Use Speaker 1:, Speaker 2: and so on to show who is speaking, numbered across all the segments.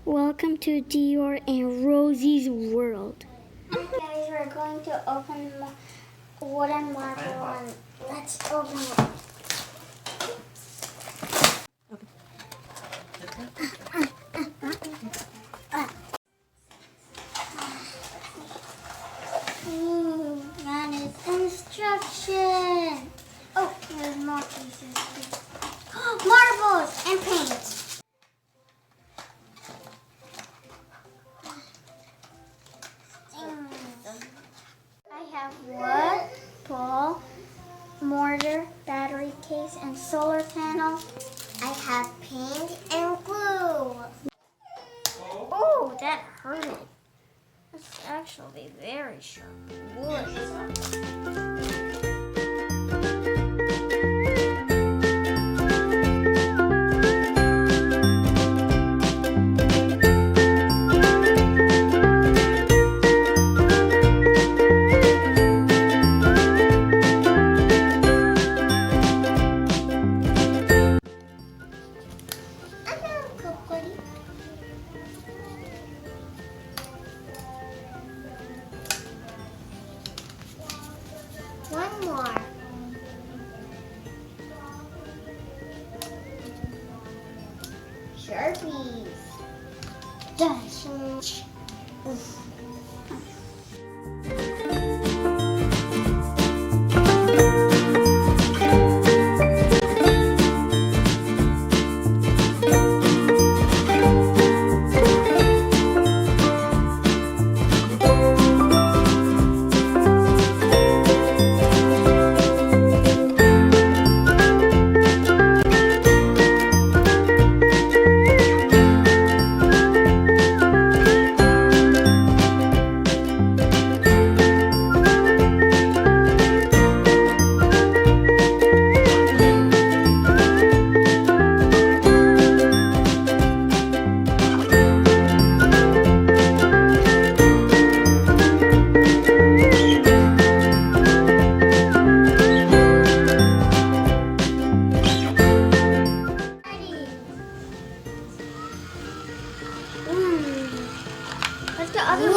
Speaker 1: Welcome to Dior and Rosie's world.
Speaker 2: Hi guys, we're going to open wooden marble one. Let's open it. That is instruction. Oh, there's more pieces. Marbles and paint. I have wood, pole, mortar, battery case, and solar panel. I have paint and glue. Oh, that hurted. That's actually very sharp wood. One more. Sharpies. Dash. Let's go other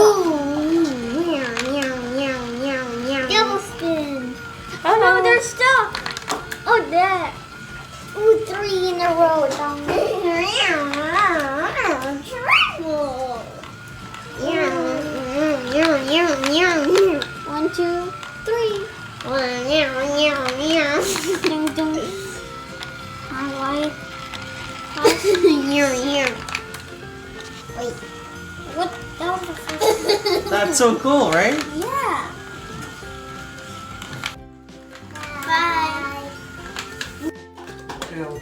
Speaker 2: double spin. Oh no, they're stuck. Oh, that. Ooh, 3 in a row. Triangle. 1, 2, 3. Ding, ding. Highlight. Wait. What? That was the first.
Speaker 3: That's so cool, right?
Speaker 2: Yeah. Bye.
Speaker 3: Yeah, we'll